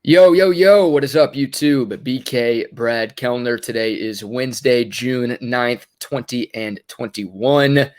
Yo, yo, yo, what is up, YouTube? BK Brad Kellner. Today is Wednesday, June 9th, 2021.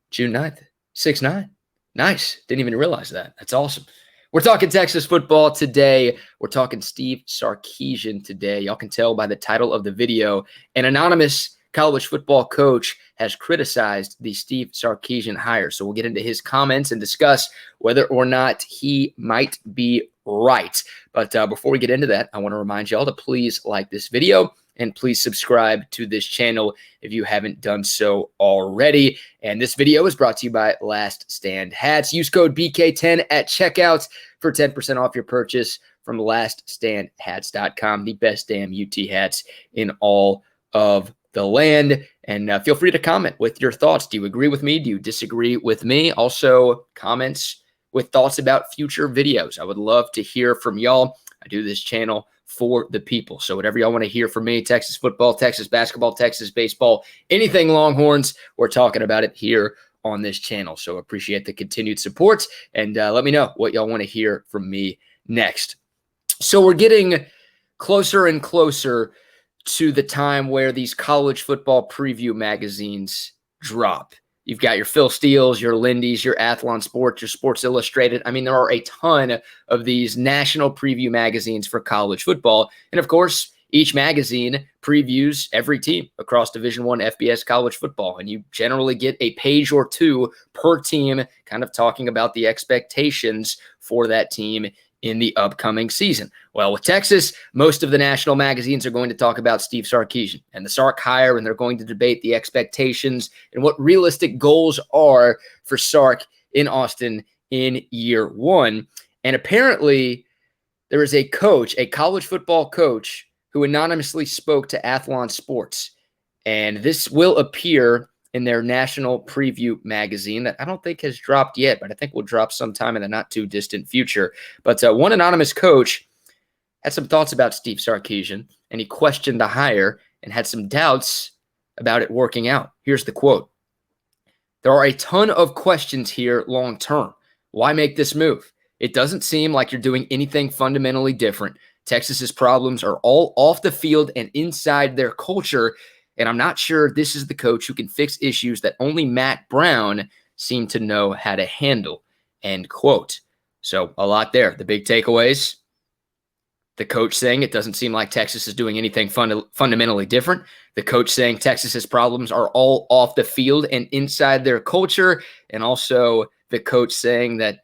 June 9th, 6-9. Nice. Didn't even realize that. That's awesome. We're talking Texas football today. We're talking Steve Sarkisian today. Y'all can tell by the title of the video. An anonymous college football coach has criticized the Steve Sarkisian hire. So we'll get into his comments and discuss whether or not he might be right. But before we get into that, I want to remind y'all to please like this video and please subscribe to this channel if you haven't done so already. And this video is brought to you by Last Stand Hats. Use code BK10 at checkout for 10% off your purchase from laststandhats.com, the best damn UT hats in all of the land. And feel free to comment with your thoughts. Do you agree with me? Do you disagree with me? Also, comments with thoughts about future videos. I would love to hear from y'all. I do this channel for the people. So whatever y'all want to hear from me, Texas football, Texas basketball, Texas baseball, anything Longhorns, we're talking about it here on this channel. So appreciate the continued support, and let me know what y'all want to hear from me next. So we're getting closer and closer to the time where these college football preview magazines drop. You've got your Phil Steele's, your Lindy's, your Athlon Sports, your Sports Illustrated. I mean, there are a ton of these national preview magazines for college football. And of course, each magazine previews every team across Division I FBS college football. And you generally get a page or two per team kind of talking about the expectations for that team in the upcoming season. Well, with Texas, most of the national magazines are going to talk about Steve Sarkisian and the Sark hire, and they're going to debate the expectations and what realistic goals are for Sark in Austin in year one. And apparently, there is a coach, a college football coach, who anonymously spoke to Athlon Sports. And this will appear in their national preview magazine that I don't think has dropped yet, but I think will drop sometime in the not too distant future. But one anonymous coach had some thoughts about Steve Sarkisian, and he questioned the hire and had some doubts about it working out. Here's the quote. "There are a ton of questions here long term. Why make this move? It doesn't seem like you're doing anything fundamentally different. Texas's problems are all off the field and inside their culture, and I'm not sure this is the coach who can fix issues that only Matt Brown seemed to know how to handle." End quote. So a lot there. The big takeaways: the coach saying it doesn't seem like Texas is doing anything fundamentally different. The coach saying Texas's problems are all off the field and inside their culture. And also the coach saying that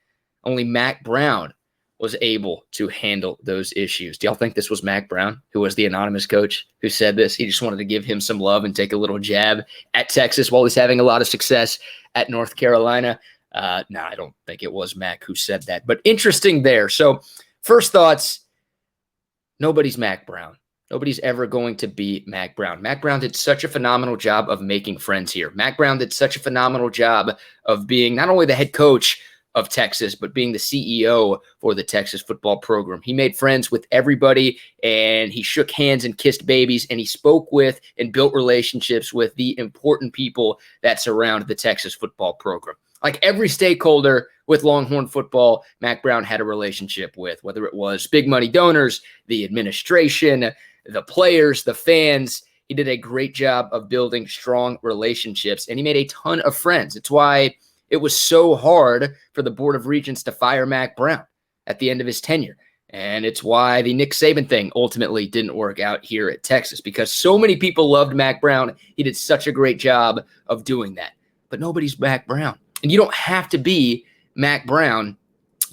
only Matt Brown was able to handle those issues. Do y'all think this was Mac Brown, who was the anonymous coach, who said this? He just wanted to give him some love and take a little jab at Texas while he's having a lot of success at North Carolina. No, I don't think it was Mac who said that. But interesting there. So first thoughts, nobody's Mac Brown. Nobody's ever going to be Mac Brown. Mac Brown did such a phenomenal job of making friends here. Mac Brown did such a phenomenal job of being not only the head coach of Texas, but being the CEO for the Texas football program. He made friends with everybody, and he shook hands and kissed babies, and he spoke with and built relationships with the important people that surround the Texas football program. Like every stakeholder with Longhorn football, Mac Brown had a relationship with, whether it was big money donors, the administration, the players, the fans. He did a great job of building strong relationships, and he made a ton of friends. It's why it was so hard for the Board of Regents to fire Mac Brown at the end of his tenure. And it's why the Nick Saban thing ultimately didn't work out here at Texas, because so many people loved Mac Brown. He did such a great job of doing that. But nobody's Mac Brown. And you don't have to be Mac Brown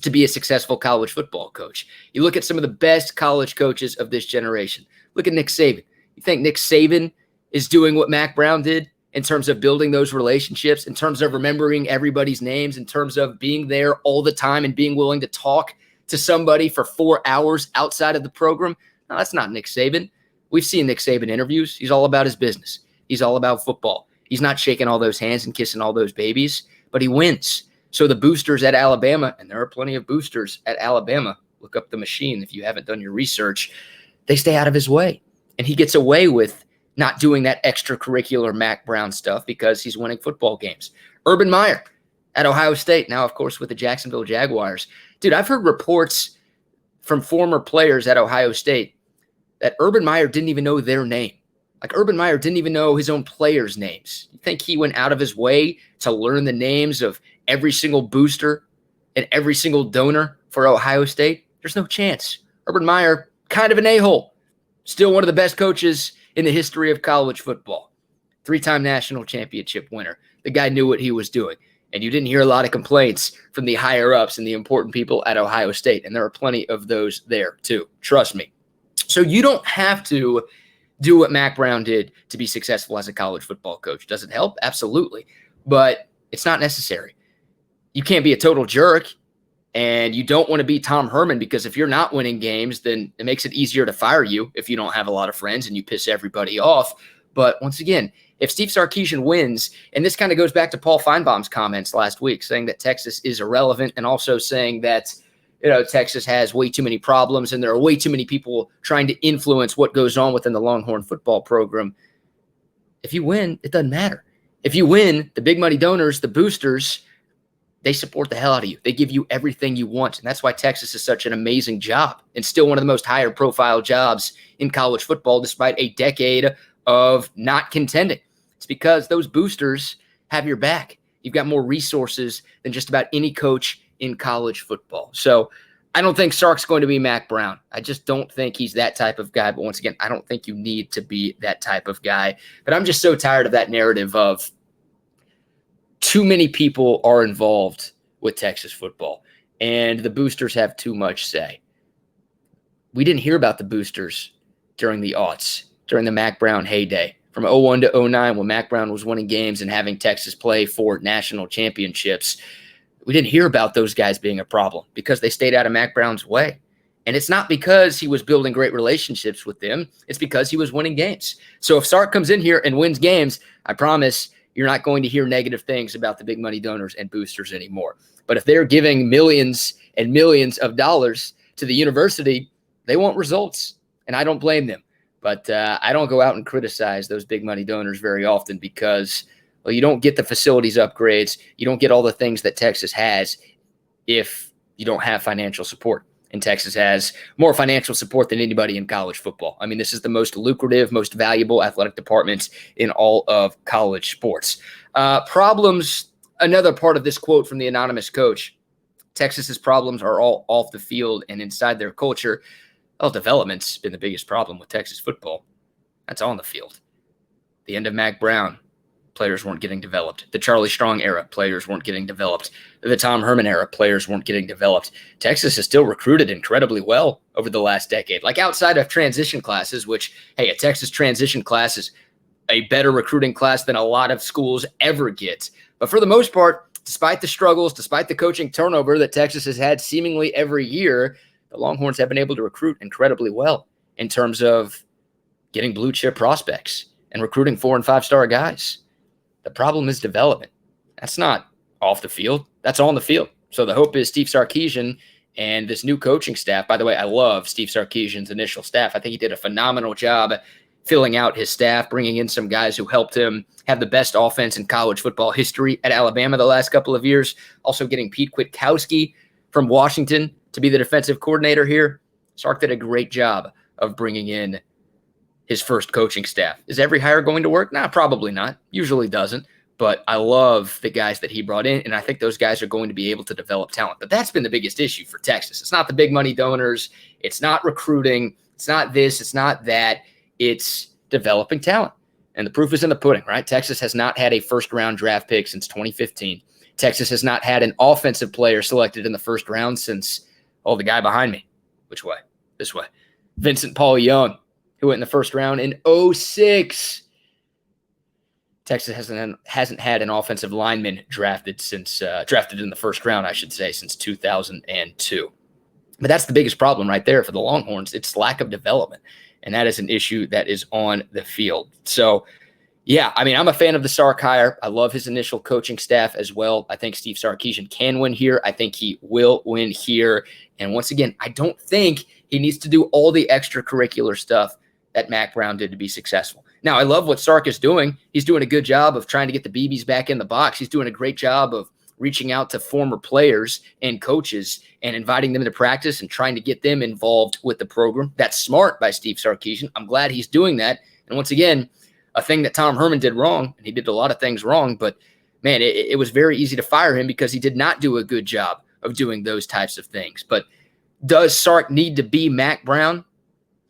to be a successful college football coach. You look at some of the best college coaches of this generation. Look at Nick Saban. You think Nick Saban is doing what Mac Brown did in terms of building those relationships, in terms of remembering everybody's names, in terms of being there all the time and being willing to talk to somebody for 4 hours outside of the program? No, that's not Nick Saban. We've seen Nick Saban interviews. He's all about his business. He's all about football. He's not shaking all those hands and kissing all those babies, but he wins. So the boosters at Alabama, and there are plenty of boosters at Alabama, look up the machine if you haven't done your research, they stay out of his way. And he gets away with not doing that extracurricular Mac Brown stuff because he's winning football games. Urban Meyer at Ohio State, now, of course, with the Jacksonville Jaguars. Dude, I've heard reports from former players at Ohio State that Urban Meyer didn't even know their name. Like Urban Meyer didn't even know his own players' names. You think he went out of his way to learn the names of every single booster and every single donor for Ohio State? There's no chance. Urban Meyer, kind of an a-hole. Still one of the best coaches in the history of college football. 3-time national championship winner. The guy knew what he was doing. And you didn't hear a lot of complaints from the higher-ups and the important people at Ohio State. And there are plenty of those there, too. Trust me. So you don't have to do what Mack Brown did to be successful as a college football coach. Does it help? Absolutely. But it's not necessary. You can't be a total jerk, and you don't want to be Tom Herman, because if you're not winning games, then it makes it easier to fire you if you don't have a lot of friends and you piss everybody off. But once again, if Steve Sarkisian wins, and this kind of goes back to Paul Feinbaum's comments last week, saying that Texas is irrelevant, and also saying that Texas has way too many problems and there are way too many people trying to influence what goes on within the Longhorn football program. If you win, it doesn't matter. If you win, the big money donors, the boosters, they support the hell out of you. They give you everything you want. And that's why Texas is such an amazing job and still one of the most higher profile jobs in college football, despite a decade of not contending. It's because those boosters have your back. You've got more resources than just about any coach in college football. So I don't think Sark's going to be Mack Brown. I just don't think he's that type of guy. But once again, I don't think you need to be that type of guy. But I'm just so tired of that narrative of too many people are involved with Texas football, and the boosters have too much say. We didn't hear about the boosters during the aughts, during the Mack Brown heyday, from 01 to 09, when Mack Brown was winning games and having Texas play for national championships. We didn't hear about those guys being a problem because they stayed out of Mack Brown's way. And it's not because he was building great relationships with them. It's because he was winning games. So if Sark comes in here and wins games, I promise you're not going to hear negative things about the big money donors and boosters anymore. But if they're giving millions and millions of dollars to the university, they want results. And I don't blame them. But I don't go out and criticize those big money donors very often because, well, you don't get the facilities upgrades. You don't get all the things that Texas has if you don't have financial support. And Texas has more financial support than anybody in college football. I mean, this is the most lucrative, most valuable athletic department in all of college sports. Problems, another part of this quote from the anonymous coach, Texas's problems are all off the field and inside their culture. Well, development's been the biggest problem with Texas football. That's on the field. The end of Mack Brown, players weren't getting developed. The Charlie Strong era, players weren't getting developed. The Tom Herman era, players weren't getting developed. Texas has still recruited incredibly well over the last decade. Like outside of transition classes, which, hey, a Texas transition class is a better recruiting class than a lot of schools ever get. But for the most part, despite the struggles, despite the coaching turnover that Texas has had seemingly every year, the Longhorns have been able to recruit incredibly well in terms of getting blue chip prospects and recruiting 4- and 5-star guys. The problem is development. That's not off the field. That's on the field. So the hope is Steve Sarkisian and this new coaching staff. By the way, I love Steve Sarkisian's initial staff. I think he did a phenomenal job filling out his staff, bringing in some guys who helped him have the best offense in college football history at Alabama the last couple of years. Also getting Pete Kwiatkowski from Washington to be the defensive coordinator here. Sark did a great job of bringing in his first coaching staff. Is every hire going to work? Nah, probably not. Usually doesn't. But I love the guys that he brought in, and I think those guys are going to be able to develop talent. But that's been the biggest issue for Texas. It's not the big money donors. It's not recruiting. It's not this. It's not that. It's developing talent. And the proof is in the pudding, right? Texas has not had a first-round draft pick since 2015. Texas has not had an offensive player selected in the first round since, the guy behind me. Which way? This way. Vincent Paul Young, who went in the first round in 2006. Texas hasn't had an offensive lineman drafted in the first round, I should say, since 2002. But that's the biggest problem right there for the Longhorns. It's lack of development, and that is an issue that is on the field. So, yeah, I mean, I'm a fan of the Sark hire. I love his initial coaching staff as well. I think Steve Sarkisian can win here. I think he will win here. And once again, I don't think he needs to do all the extracurricular stuff that Mack Brown did to be successful. Now, I love what Sark is doing. He's doing a good job of trying to get the BBs back in the box. He's doing a great job of reaching out to former players and coaches and inviting them to practice and trying to get them involved with the program. That's smart by Steve Sarkisian. I'm glad he's doing that. And once again, a thing that Tom Herman did wrong, and he did a lot of things wrong, but man, it was very easy to fire him because he did not do a good job of doing those types of things. But does Sark need to be Mack Brown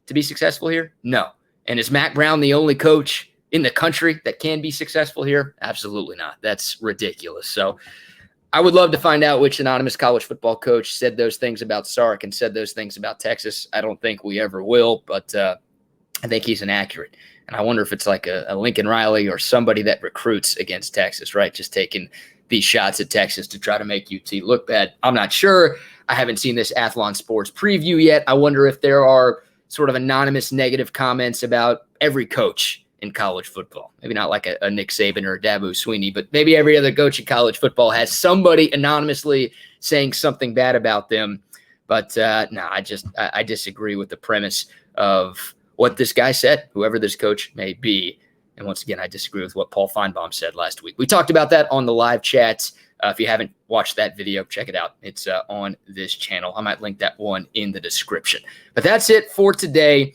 to be successful here? No. And is Mack Brown the only coach in the country that can be successful here? Absolutely not. That's ridiculous. So I would love to find out which anonymous college football coach said those things about Sark and said those things about Texas. I don't think we ever will, but I think he's inaccurate. And I wonder if it's like a Lincoln Riley or somebody that recruits against Texas, right? Just taking these shots at Texas to try to make UT look bad. I'm not sure. I haven't seen this Athlon Sports preview yet. I wonder if there are sort of anonymous negative comments about every coach in college football. Maybe not like a Nick Saban or a Dabo Sweeney, but maybe every other coach in college football has somebody anonymously saying something bad about them. But no, I disagree with the premise of what this guy said, whoever this coach may be. And once again, I disagree with what Paul Feinbaum said last week. We talked about that on the live chats. If you haven't watched that video, check it out. It's on this channel. I might link that one in the description. But that's it for today.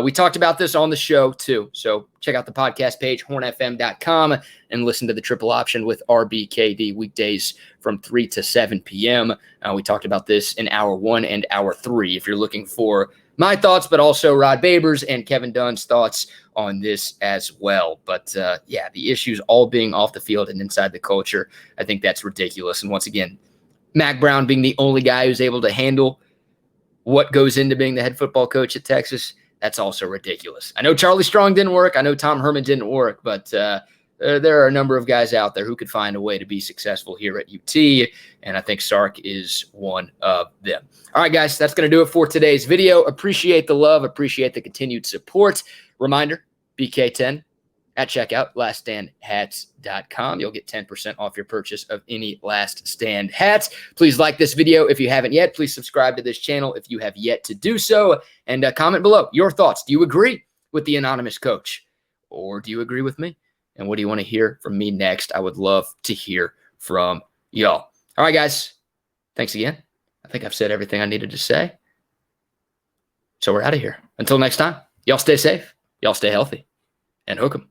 We talked about this on the show too. So check out the podcast page, hornfm.com, and listen to the Triple Option with RBKD weekdays from 3 to 7 p.m. We talked about this in hour 1 and hour 3. If you're looking for my thoughts, but also Rod Babers and Kevin Dunn's thoughts on this as well. But yeah, the issues all being off the field and inside the culture, I think that's ridiculous. And once again, Mack Brown being the only guy who's able to handle what goes into being the head football coach at Texas, that's also ridiculous. I know Charlie Strong didn't work. I know Tom Herman didn't work, but there are a number of guys out there who could find a way to be successful here at UT, and I think Sark is one of them. All right, guys, that's going to do it for today's video. Appreciate the love. Appreciate the continued support. Reminder, BK10 at checkout, laststandhats.com. You'll get 10% off your purchase of any Last Stand hats. Please like this video if you haven't yet. Please subscribe to this channel if you have yet to do so, and comment below your thoughts. Do you agree with the anonymous coach, or do you agree with me? And what do you want to hear from me next? I would love to hear from y'all. All right, guys. Thanks again. I think I've said everything I needed to say. So we're out of here. Until next time, y'all stay safe. Y'all stay healthy. And hook 'em.